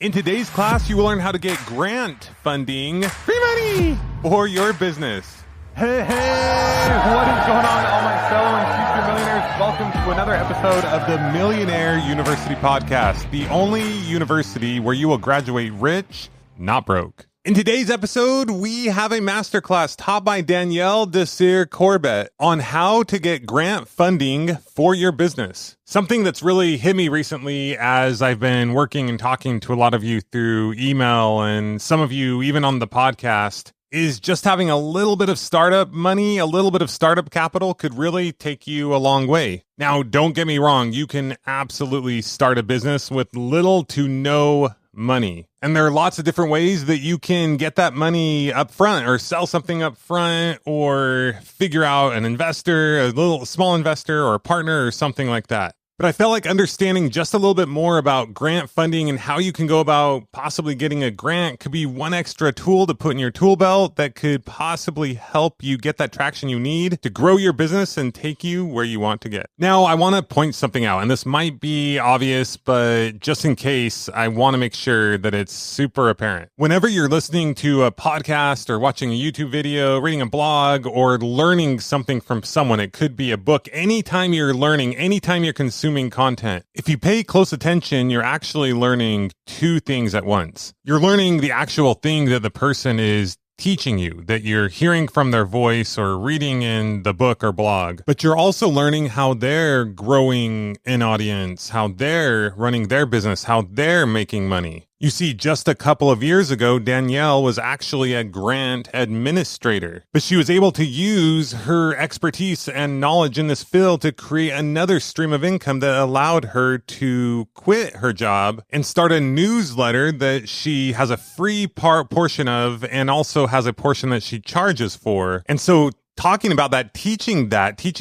In today's class, you will learn how to get grant funding, free money, for your business. Hey, what is going on, all my fellow and future millionaires? Welcome to another episode of the Millionaire University Podcast, the only university where you will graduate rich, not broke. In today's episode, we have a masterclass taught by Danielle Desir Corbett on how to get grant funding for your business. Something that's really hit me recently as I've been working and talking to a lot of you through email and some of you even on the podcast is just having a little bit of startup money, a little bit of startup capital could really take you a long way. Now, don't get me wrong. You can absolutely start a business with little to no money. And there are lots of different ways that you can get that money up front or sell something up front or figure out an investor, a little small investor or a partner or something like that. But I felt like understanding just a little bit more about grant funding and how you can go about possibly getting a grant could be one extra tool to put in your tool belt that could possibly help you get that traction you need to grow your business and take you where you want to get. Now, I want to point something out, and this might be obvious, but just in case, I want to make sure that it's super apparent. Whenever you're listening to a podcast or watching a YouTube video, reading a blog, or learning something from someone, it could be a book. Anytime you're learning, anytime you're consuming content, if you pay close attention, you're actually learning two things at once. You're learning the actual thing that the person is teaching you, that you're hearing from their voice or reading in the book or blog, but you're also learning how they're growing an audience, how they're running their business, how they're making money. You see, just a couple of years ago, Danielle was actually a grant administrator, but she was able to use her expertise and knowledge in this field to create another stream of income that allowed her to quit her job and start a newsletter that she has a free portion of and also has a portion that she charges for. And so talking about that, teaching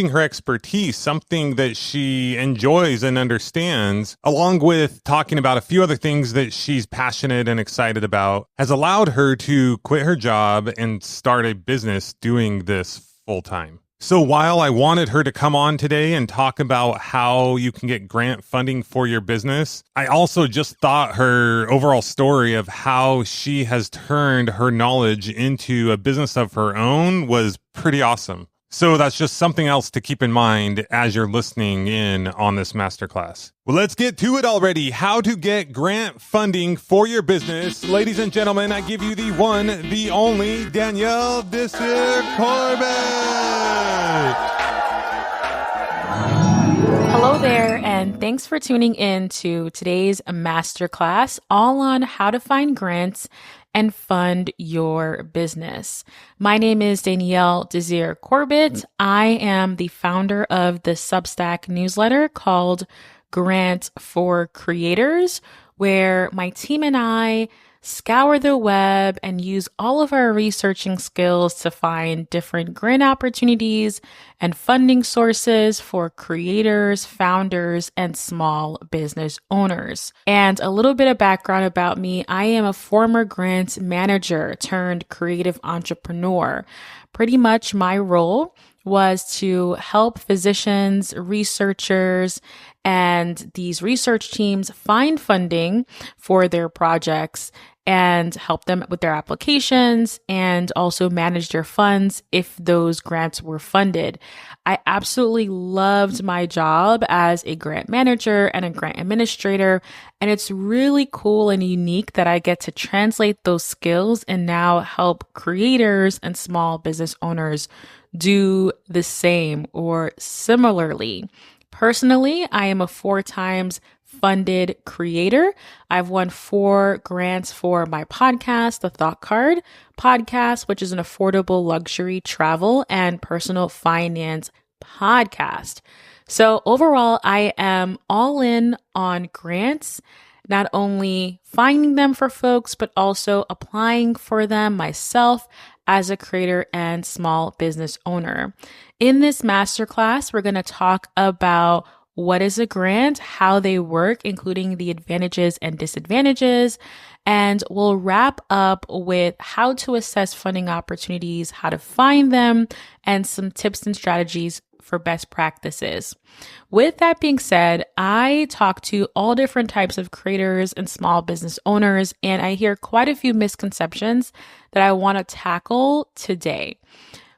her expertise, something that she enjoys and understands, along with talking about a few other things that she's passionate and excited about, has allowed her to quit her job and start a business doing this full time. So while I wanted her to come on today and talk about how you can get grant funding for your business, I also just thought her overall story of how she has turned her knowledge into a business of her own was pretty awesome. So that's just something else to keep in mind as you're listening in on this masterclass. Well, let's get to it already. How to get grant funding for your business. Ladies and gentlemen, I give you the one, the only Danielle Desir Corbett. Hello there, and thanks for tuning in to today's masterclass, all on how to find grants and fund your business. My name is Danielle Desir Corbett. I am the founder of the Substack newsletter called Grant for Creators, where my team and I scour the web and use all of our researching skills to find different grant opportunities and funding sources for creators, founders, and small business owners. And a little bit of background about me, I am a former grant manager turned creative entrepreneur. Pretty much my role was to help physicians, researchers, and these research teams find funding for their projects and help them with their applications and also manage their funds if those grants were funded. I absolutely loved my job as a grant manager and a grant administrator, and it's really cool and unique that I get to translate those skills and now help creators and small business owners do the same or similarly. Personally, I am a 4 times funded creator. I've won 4 grants for my podcast, the Thought Card podcast, which is an affordable luxury travel and personal finance podcast. So overall, I am all in on grants, not only finding them for folks, but also applying for them myself as a creator and small business owner. In this masterclass, we're going to talk about what is a grant, how they work, including the advantages and disadvantages, and we'll wrap up with how to assess funding opportunities, how to find them, and some tips and strategies for best practices. With that being said, I talk to all different types of creators and small business owners, and I hear quite a few misconceptions that I want to tackle today.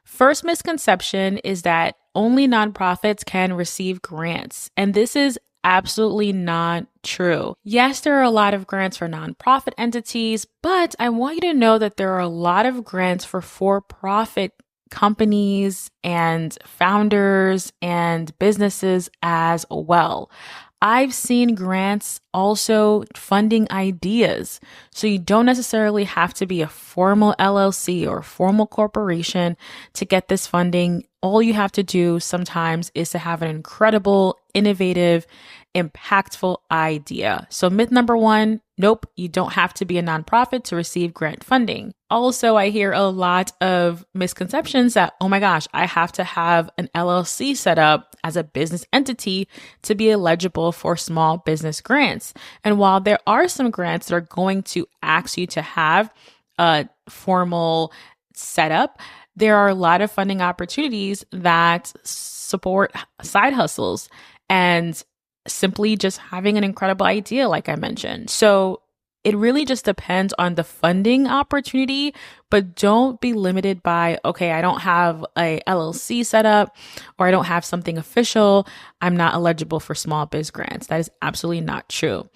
First misconception is that only nonprofits can receive grants, and this is absolutely not true. Yes, there are a lot of grants for nonprofit entities, but I want you to know that there are a lot of grants for for-profit companies and founders and businesses as well. I've seen grants also funding ideas. So you don't necessarily have to be a formal LLC or formal corporation to get this funding. All you have to do sometimes is to have an incredible, innovative, impactful idea. So myth number one, nope, you don't have to be a nonprofit to receive grant funding. Also, I hear a lot of misconceptions that, oh my gosh, I have to have an LLC set up as a business entity to be eligible for small business grants. And while there are some grants that are going to ask you to have a formal setup, there are a lot of funding opportunities that support side hustles and simply just having an incredible idea, like I mentioned. So it really just depends on the funding opportunity, but don't be limited by, okay, I don't have a LLC set up or I don't have something official. I'm not eligible for small biz grants. That is absolutely not true.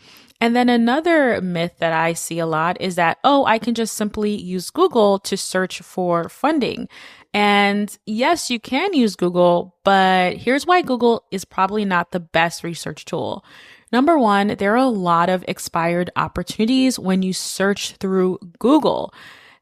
And then another myth that I see a lot is that, oh, I can just simply use Google to search for funding. And yes, you can use Google, but here's why Google is probably not the best research tool. Number one, there are a lot of expired opportunities when you search through Google.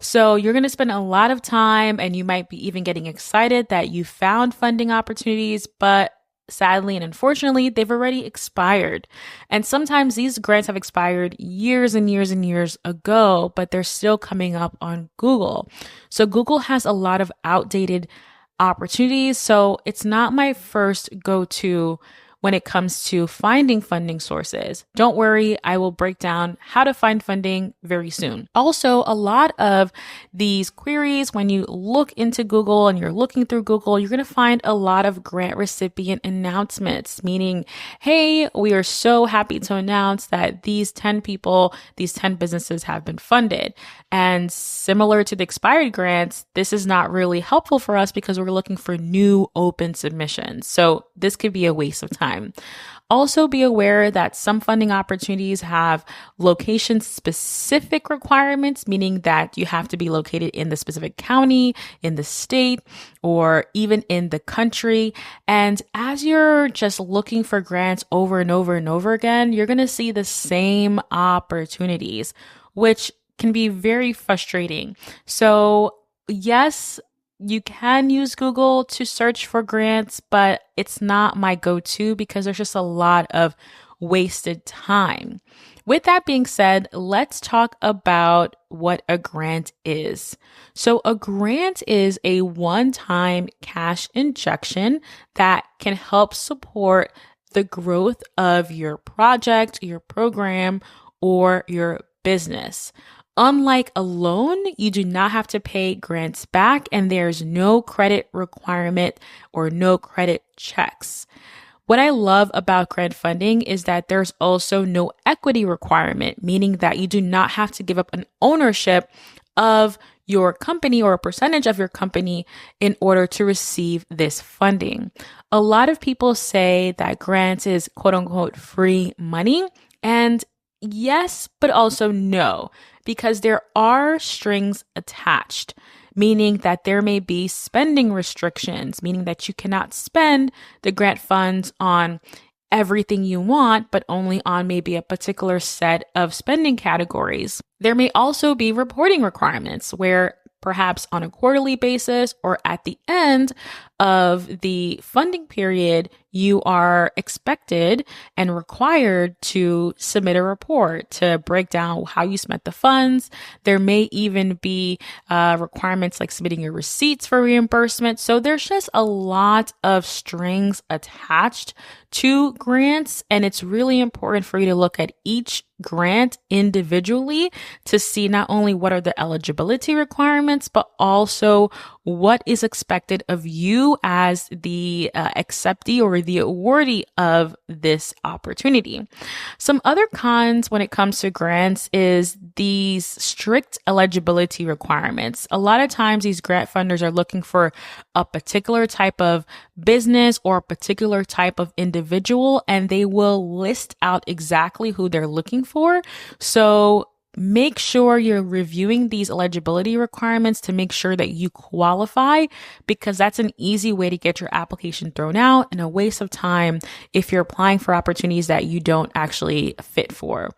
So you're going to spend a lot of time and you might be even getting excited that you found funding opportunities, but sadly and unfortunately, they've already expired. And sometimes these grants have expired years and years and years ago, but they're still coming up on Google. So Google has a lot of outdated opportunities. So it's not my first go-to when it comes to finding funding sources. Don't worry, I will break down how to find funding very soon. Also, a lot of these queries, when you look into Google and you're looking through Google, you're going to find a lot of grant recipient announcements, meaning, hey, we are so happy to announce that these 10 people, these 10 businesses have been funded. And similar to the expired grants, this is not really helpful for us because we're looking for new open submissions. So this could be a waste of time. Also, be aware that some funding opportunities have location-specific requirements, meaning that you have to be located in the specific county, in the state, or even in the country. And as you're just looking for grants over and over and over again, you're going to see the same opportunities, which can be very frustrating. So yes, you can use Google to search for grants, but it's not my go-to because there's just a lot of wasted time. With that being said, let's talk about what a grant is. So a grant is a one-time cash injection that can help support the growth of your project, your program, or your business. Unlike a loan, you do not have to pay grants back and there's no credit requirement or no credit checks. What I love about grant funding is that there's also no equity requirement, meaning that you do not have to give up an ownership of your company or a percentage of your company in order to receive this funding. A lot of people say that grants is quote unquote free money, and yes, but also no, because there are strings attached, meaning that there may be spending restrictions, meaning that you cannot spend the grant funds on everything you want, but only on maybe a particular set of spending categories. There may also be reporting requirements where perhaps on a quarterly basis or at the end of the funding period, you are expected and required to submit a report to break down how you spent the funds. There may even be requirements like submitting your receipts for reimbursement. So there's just a lot of strings attached to grants, and it's really important for you to look at each grant individually to see not only what are the eligibility requirements, but also what is expected of you as the acceptee or the awardee of this opportunity. Some other cons when it comes to grants is these strict eligibility requirements. A lot of times these grant funders are looking for a particular type of business or a particular type of individual, and they will list out exactly who they're looking for. So make sure you're reviewing these eligibility requirements to make sure that you qualify, because that's an easy way to get your application thrown out and a waste of time if you're applying for opportunities that you don't actually fit for.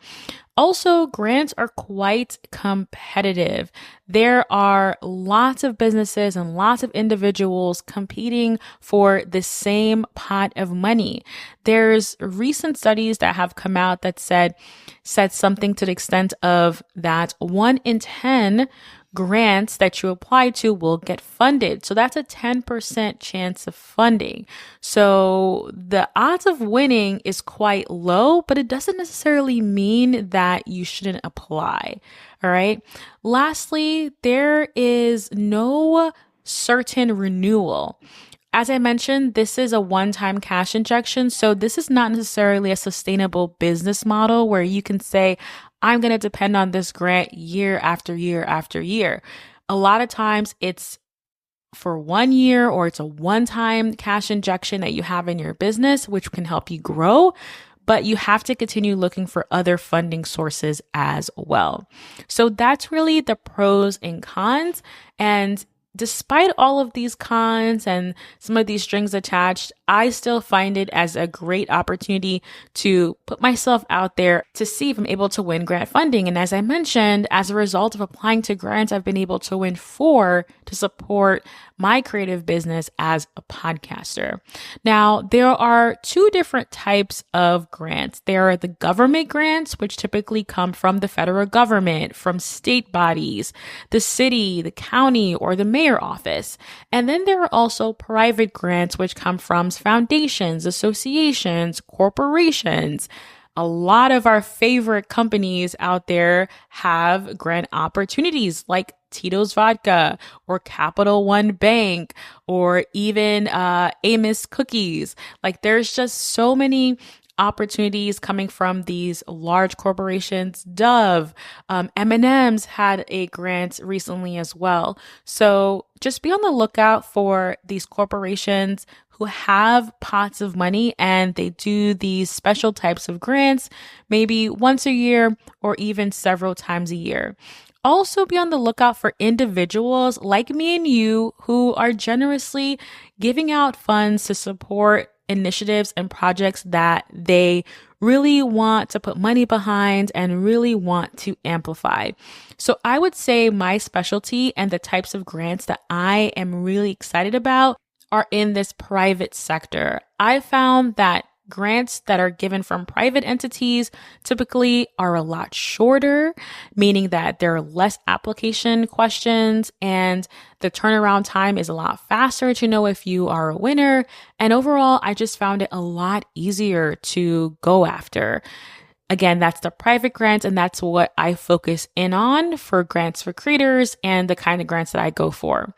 Also, grants are quite competitive. There are lots of businesses and lots of individuals competing for the same pot of money. There's recent studies that have come out that said something to the extent of that 1 in 10 grants that you apply to will get funded. So that's a 10% chance of funding. So the odds of winning is quite low, but it doesn't necessarily mean that you shouldn't apply. All right. Lastly, there is no certain renewal. As I mentioned, this is a one-time cash injection. So this is not necessarily a sustainable business model where you can say, I'm going to depend on this grant year after year after year. A lot of times it's for 1 year, or it's a one-time cash injection that you have in your business, which can help you grow, but you have to continue looking for other funding sources as well. So that's really the pros and cons. And despite all of these cons and some of these strings attached, I still find it as a great opportunity to put myself out there to see if I'm able to win grant funding. And as I mentioned, as a result of applying to grants, I've been able to win 4 to support my creative business as a podcaster. Now, there are 2 different types of grants. There are the government grants, which typically come from the federal government, from state bodies, the city, the county, or the mayor office. And then there are also private grants, which come from foundations, associations, corporations. A lot of our favorite companies out there have grant opportunities like Tito's Vodka or Capital One Bank or even Amos Cookies. Like there's just so many opportunities coming from these large corporations. Dove, M&M's had a grant recently as well. So just be on the lookout for these corporations who have pots of money and they do these special types of grants, maybe once a year or even several times a year. Also be on the lookout for individuals like me and you who are generously giving out funds to support initiatives and projects that they really want to put money behind and really want to amplify. So I would say my specialty and the types of grants that I am really excited about are in this private sector. I found that grants that are given from private entities typically are a lot shorter, meaning that there are less application questions and the turnaround time is a lot faster to know if you are a winner. And overall, I just found it a lot easier to go after. Again, that's the private grants, and that's what I focus in on for grants for creators and the kind of grants that I go for.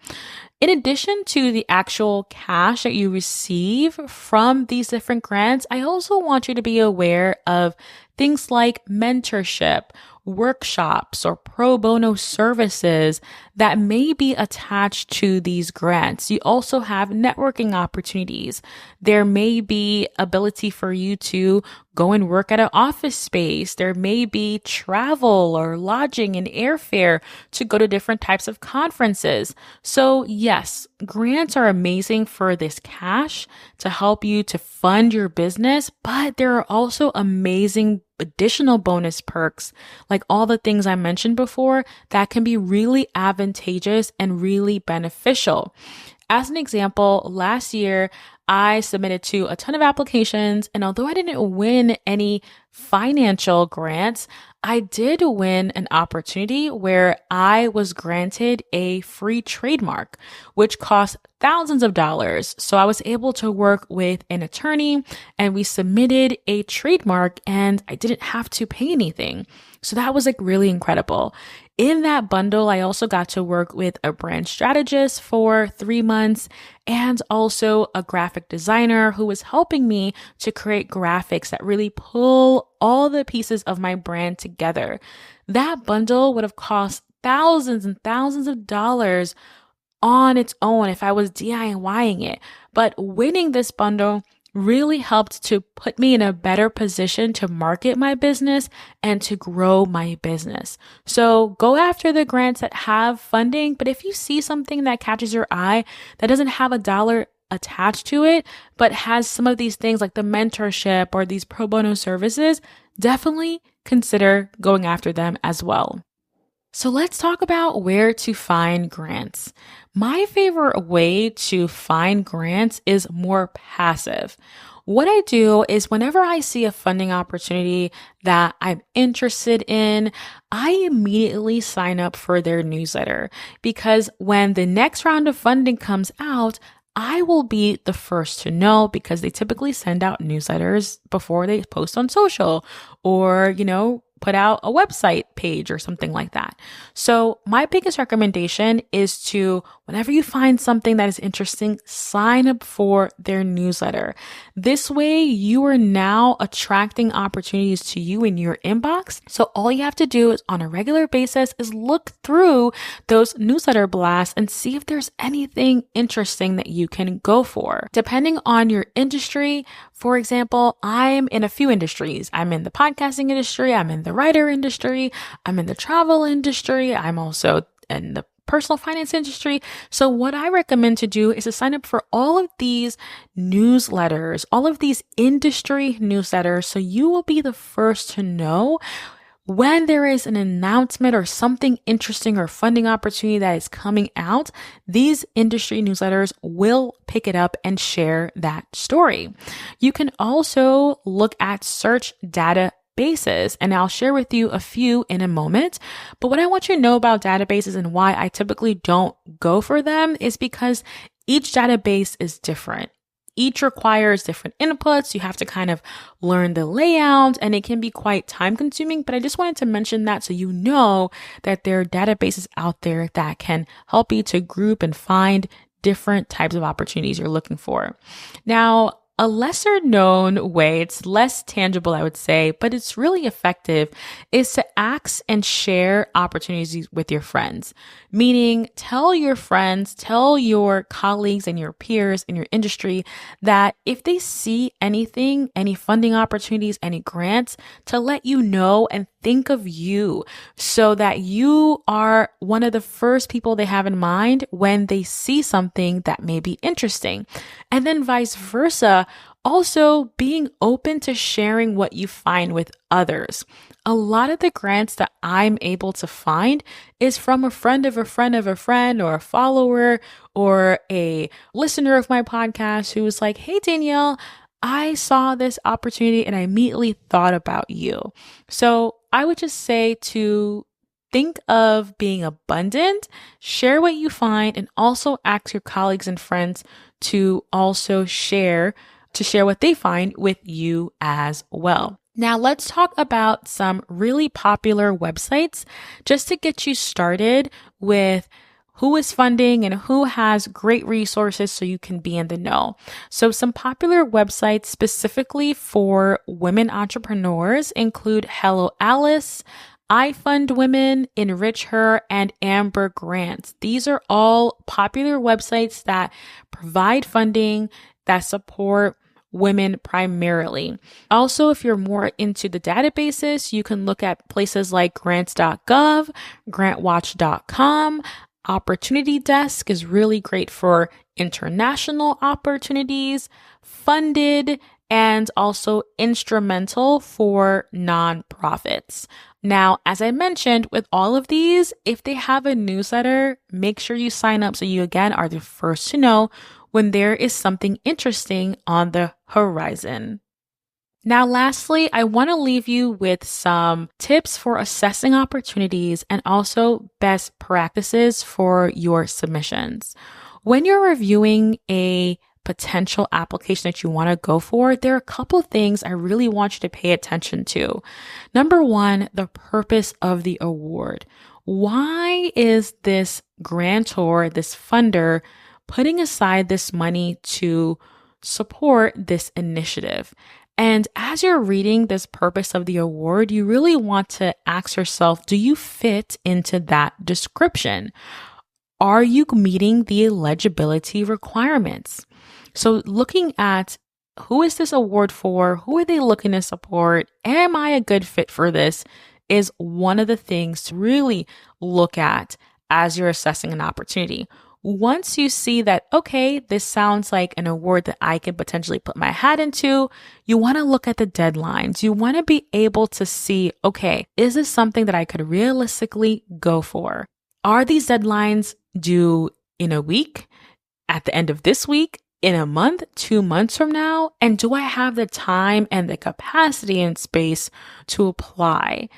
In addition to the actual cash that you receive from these different grants, I also want you to be aware of things like mentorship, workshops, or pro bono services that may be attached to these grants. You also have networking opportunities. There may be ability for you to go and work at an office space. There may be travel or lodging and airfare to go to different types of conferences. So yes, grants are amazing for this cash to help you to fund your business, but there are also amazing additional bonus perks, like all the things I mentioned before, that can be really advantageous and really beneficial. As an example, last year, I submitted to a ton of applications, and although I didn't win any financial grants, I did win an opportunity where I was granted a free trademark, which cost thousands of dollars. So I was able to work with an attorney and we submitted a trademark and I didn't have to pay anything. So that was like really incredible. In that bundle, I also got to work with a brand strategist for 3 months and also a graphic designer who was helping me to create graphics that really pull all the pieces of my brand together. That bundle would have cost thousands and thousands of dollars on its own if I was DIYing it. But winning this bundle really helped to put me in a better position to market my business and to grow my business. So go after the grants that have funding, but if you see something that catches your eye that doesn't have a dollar attached to it, but has some of these things like the mentorship or these pro bono services, definitely consider going after them as well. So let's talk about where to find grants. My favorite way to find grants is more passive. What I do is whenever I see a funding opportunity that I'm interested in, I immediately sign up for their newsletter because when the next round of funding comes out, I will be the first to know because they typically send out newsletters before they post on social or, put out a website page or something like that. So my biggest recommendation is to, whenever you find something that is interesting, sign up for their newsletter. This way you are now attracting opportunities to you in your inbox. So all you have to do is on a regular basis is look through those newsletter blasts and see if there's anything interesting that you can go for. Depending on your industry, for example, I'm in a few industries. I'm in the podcasting industry. I'm in the writer industry. I'm in the travel industry. I'm also in the personal finance industry. So what I recommend to do is to sign up for all of these newsletters, all of these industry newsletters. So you will be the first to know when there is an announcement or something interesting or funding opportunity that is coming out. These industry newsletters will pick it up and share that story. You can also look at search databases, and I'll share with you a few in a moment. But what I want you to know about databases and why I typically don't go for them is because each database is different. Each requires different inputs. You have to kind of learn the layout and it can be quite time consuming, but I just wanted to mention that so you know that there are databases out there that can help you to group and find different types of opportunities you're looking for. Now, a lesser known way, it's less tangible, I would say, but it's really effective, is to ask and share opportunities with your friends. Meaning, tell your friends, tell your colleagues and your peers in your industry that if they see anything, any funding opportunities, any grants, to let you know and think of you so that you are one of the first people they have in mind when they see something that may be interesting. And then vice versa, also being open to sharing what you find with others. A lot of the grants that I'm able to find is from a friend of a friend of a friend or a follower or a listener of my podcast who was like, "Hey, Danielle, I saw this opportunity and I immediately thought about you." So I would just say to think of being abundant, share what you find, and also ask your colleagues and friends to also share what they find with you as well. Now let's talk about some really popular websites just to get you started with who is funding and who has great resources so you can be in the know. So some popular websites specifically for women entrepreneurs include Hello Alice, I Fund Women, Enrich Her, and Amber Grants. These are all popular websites that provide funding, that support women primarily. Also, if you're more into the databases, you can look at places like grants.gov, grantwatch.com. Opportunity Desk is really great for international opportunities, Funded, and also Instrumental for nonprofits. Now, as I mentioned, with all of these, if they have a newsletter, make sure you sign up so you again are the first to know when there is something interesting on the horizon. Now, lastly, I want to leave you with some tips for assessing opportunities and also best practices for your submissions. When you're reviewing a potential application that you want to go for, there are a couple of things I really want you to pay attention to. Number one, the purpose of the award. Why is this grantor, this funder, putting aside this money to support this initiative? And as you're reading this purpose of the award, you really want to ask yourself, do you fit into that description? Are you meeting the eligibility requirements? So looking at who is this award for? Who are they looking to support? Am I a good fit for this? Is one of the things to really look at as you're assessing an opportunity. Once you see that, okay, this sounds like an award that I can potentially put my hat into, you want to look at the deadlines. You want to be able to see, okay, is this something that I could realistically go for? Are these deadlines due in a week, at the end of this week, in a month, 2 months from now? And do I have the time and the capacity and space to apply?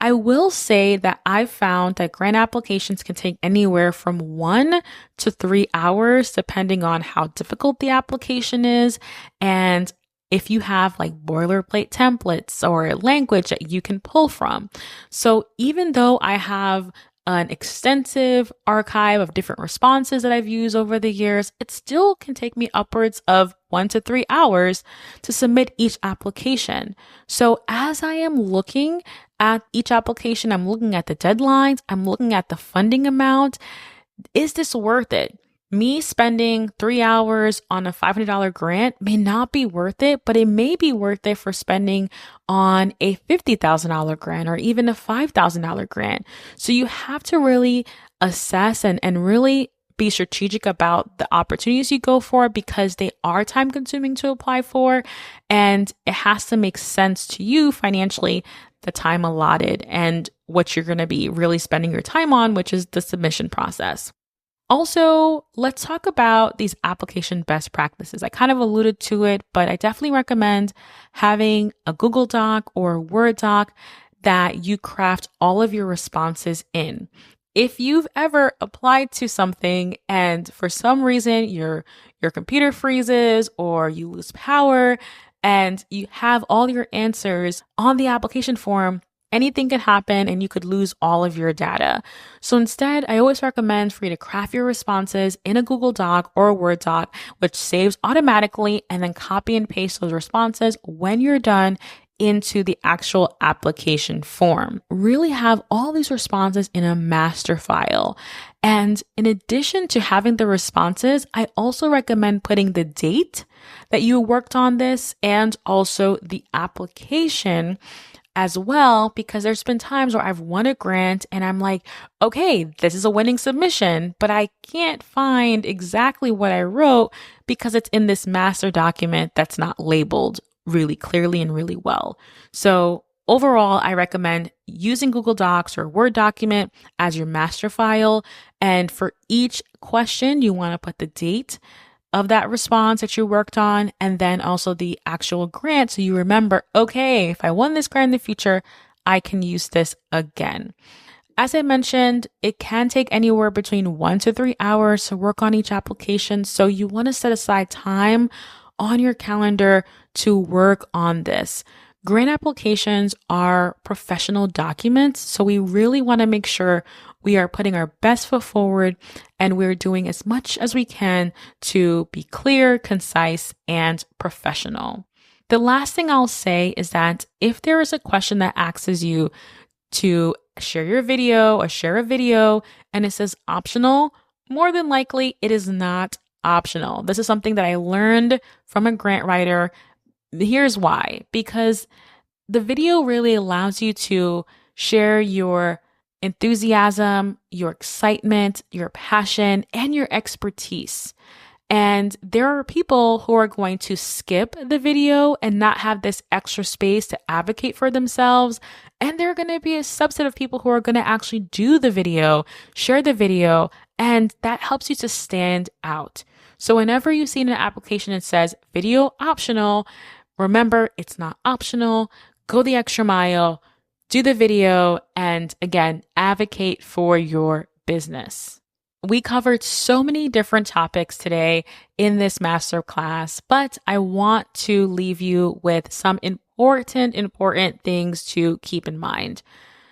I will say that I've found that grant applications can take anywhere from 1 to 3 hours, depending on how difficult the application is and if you have like boilerplate templates or language that you can pull from. So even though I have an extensive archive of different responses that I've used over the years, it still can take me upwards of 1 to 3 hours to submit each application. So as I am looking at each application, I'm looking at the deadlines, I'm looking at the funding amount. Is this worth it? Me spending 3 hours on a $500 grant may not be worth it, but it may be worth it for spending on a $50,000 grant or even a $5,000 grant. So you have to really assess and really be strategic about the opportunities you go for because they are time consuming to apply for. And it has to make sense to you financially, the time allotted and what you're going to be really spending your time on, which is the submission process. Also, let's talk about these application best practices. I kind of alluded to it, but I definitely recommend having a Google Doc or a Word doc that you craft all of your responses in. If you've ever applied to something and for some reason your computer freezes or you lose power and you have all your answers on the application form, anything could happen and you could lose all of your data. So instead, I always recommend for you to craft your responses in a Google Doc or a Word doc, which saves automatically, and then copy and paste those responses when you're done into the actual application form. Really have all these responses in a master file. And in addition to having the responses, I also recommend putting the date that you worked on this and also the application as well, because there's been times where I've won a grant and I'm like, okay, this is a winning submission, but I can't find exactly what I wrote because it's in this master document that's not labeled really clearly and really well. So overall, I recommend using Google Docs or Word document as your master file. And for each question, you want to put the date of that response that you worked on, and then also the actual grant. So you remember, okay, if I won this grant in the future, I can use this again. As I mentioned, it can take anywhere between 1 to 3 hours to work on each application. So you want to set aside time on your calendar to work on this. Grant applications are professional documents, so we really want to make sure we are putting our best foot forward and we're doing as much as we can to be clear, concise, and professional. The last thing I'll say is that if there is a question that asks you to share your video or share a video and it says optional, more than likely it is not optional. This is something that I learned from a grant writer. Here's why. Because the video really allows you to share your enthusiasm, your excitement, your passion, and your expertise. And there are people who are going to skip the video and not have this extra space to advocate for themselves. And there are going to be a subset of people who are going to actually do the video, share the video, and that helps you to stand out. So whenever you see in an application it says video optional, Remember, it's not optional. Go the extra mile, do the video, and again, advocate for your business. We covered so many different topics today in this masterclass, but I want to leave you with some important things to keep in mind.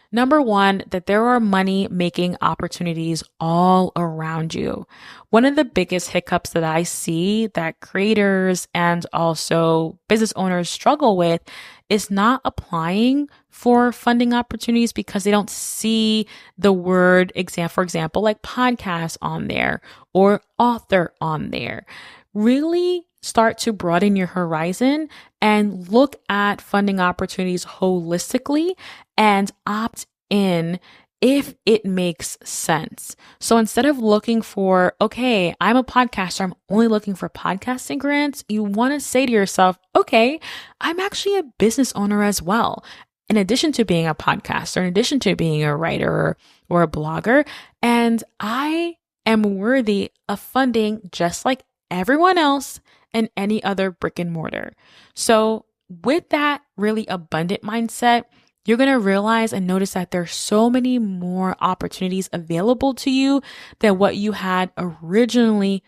Number one, that there are money-making opportunities all around you. One of the biggest hiccups that I see that creators and also business owners struggle with is not applying for funding opportunities because they don't see the word for example, like podcast on there or author on there. Really start to broaden your horizon and look at funding opportunities holistically and opt in if it makes sense. So instead of looking for, okay, I'm a podcaster, I'm only looking for podcasting grants, you want to say to yourself, okay, I'm actually a business owner as well. In addition to being a podcaster, in addition to being a writer or a blogger, and I am worthy of funding just like everyone else and any other brick and mortar. So with that really abundant mindset, you're going to realize and notice that there's so many more opportunities available to you than what you had originally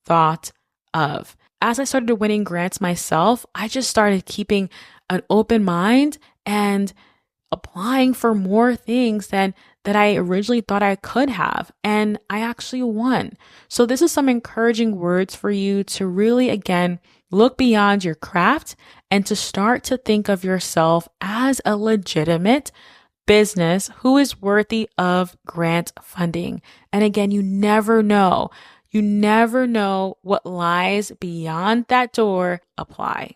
thought of. As I started winning grants myself, I just started keeping an open mind and applying for more things than that I originally thought I could have. And I actually won. So this is some encouraging words for you to really, again, look beyond your craft and to start to think of yourself as a legitimate business who is worthy of grant funding. And again, you never know. You never know what lies beyond that door. Apply.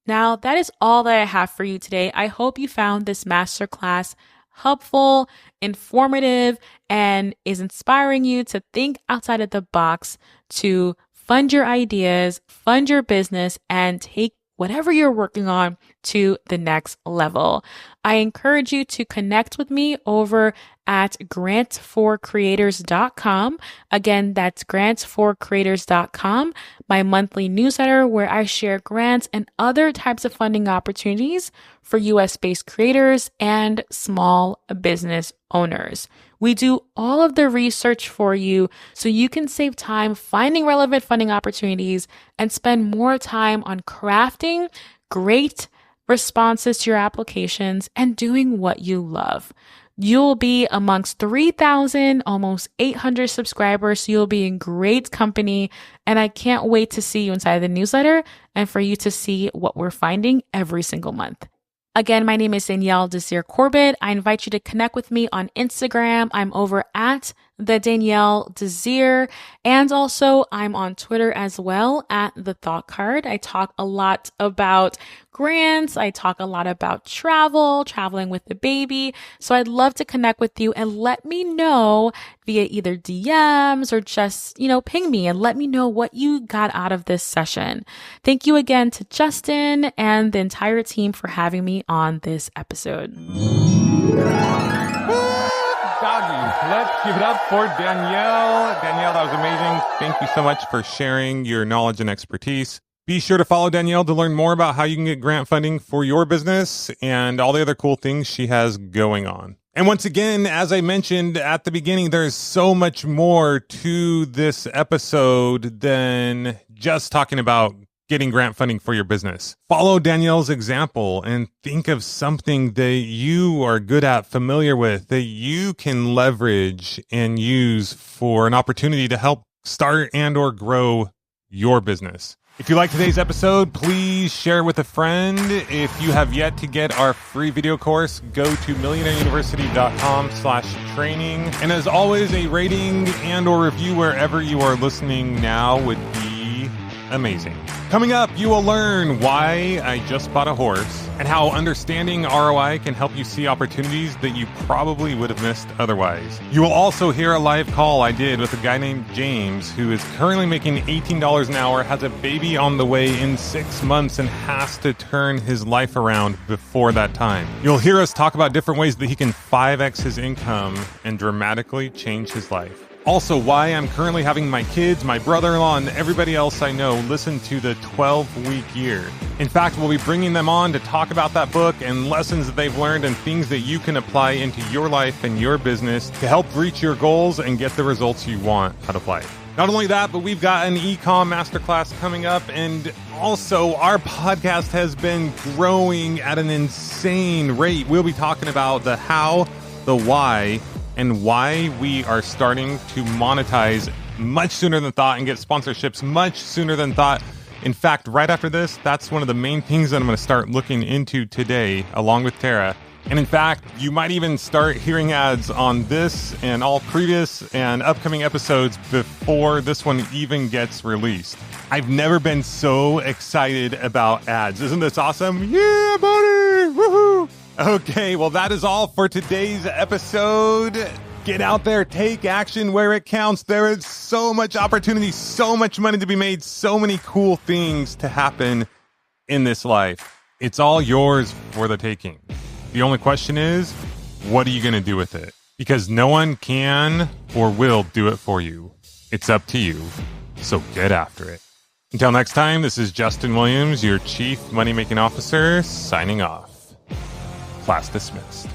Now, that is all that I have for you today. I hope you found this masterclass helpful, informative, and is inspiring you to think outside of the box to fund your ideas, fund your business, and take whatever you're working on to the next level. I encourage you to connect with me over at grants4creators.com. Again, that's grants4creators.com, my monthly newsletter where I share grants and other types of funding opportunities for US-based creators and small business owners. We do all of the research for you so you can save time finding relevant funding opportunities and spend more time on crafting great responses to your applications and doing what you love. You'll be amongst 3,000, almost 800 subscribers, so you'll be in great company, and I can't wait to see you inside the newsletter and for you to see what we're finding every single month. Again, my name is Danielle Desir Corbett. I invite you to connect with me on Instagram. I'm over at the Danielle Desir, and also I'm on Twitter as well at the Thought Card. I talk a lot about grants. I talk a lot about traveling with the baby. So I'd love to connect with you and let me know via either DMs or just, ping me and let me know what you got out of this session. Thank you again to Justin and the entire team for having me on this episode. Doggy. Let's give it up for Danielle. Danielle, that was amazing. Thank you so much for sharing your knowledge and expertise. Be sure to follow Danielle to learn more about how you can get grant funding for your business and all the other cool things she has going on. And once again, as I mentioned at the beginning, there's so much more to this episode than just talking about getting grant funding for your business. Follow Danielle's example and think of something that you are good at, familiar with, that you can leverage and use for an opportunity to help start and or grow your business. If you like today's episode, please share it with a friend. If you have yet to get our free video course, go to millionaireuniversity.com/training. And as always, a rating and or review wherever you are listening now would be amazing. Coming up, you will learn why I just bought a horse and how understanding ROI can help you see opportunities that you probably would have missed otherwise. You will also hear a live call I did with a guy named James who is currently making $18 an hour, has a baby on the way in 6 months, and has to turn his life around before that time. You'll hear us talk about different ways that he can 5x his income and dramatically change his life. Also, why I'm currently having my kids, my brother-in-law, and everybody else I know listen to the 12-week year. In fact, we'll be bringing them on to talk about that book and lessons that they've learned and things that you can apply into your life and your business to help reach your goals and get the results you want out of life. Not only that, but we've got an e-com masterclass coming up, and also our podcast has been growing at an insane rate. We'll be talking about the how, the why, and why we are starting to monetize much sooner than thought and get sponsorships much sooner than thought. In fact, right after this, that's one of the main things that I'm going to start looking into today, along with Tara. And in fact, you might even start hearing ads on this and all previous and upcoming episodes before this one even gets released. I've never been so excited about ads. Isn't this awesome? Yeah, buddy! Woohoo! Okay, well, that is all for today's episode. Get out there, take action where it counts. There is so much opportunity, so much money to be made, so many cool things to happen in this life. It's all yours for the taking. The only question is, what are you going to do with it? Because no one can or will do it for you. It's up to you. So get after it. Until next time, this is Justin Williams, your Chief Money Making Officer, signing off. Class dismissed.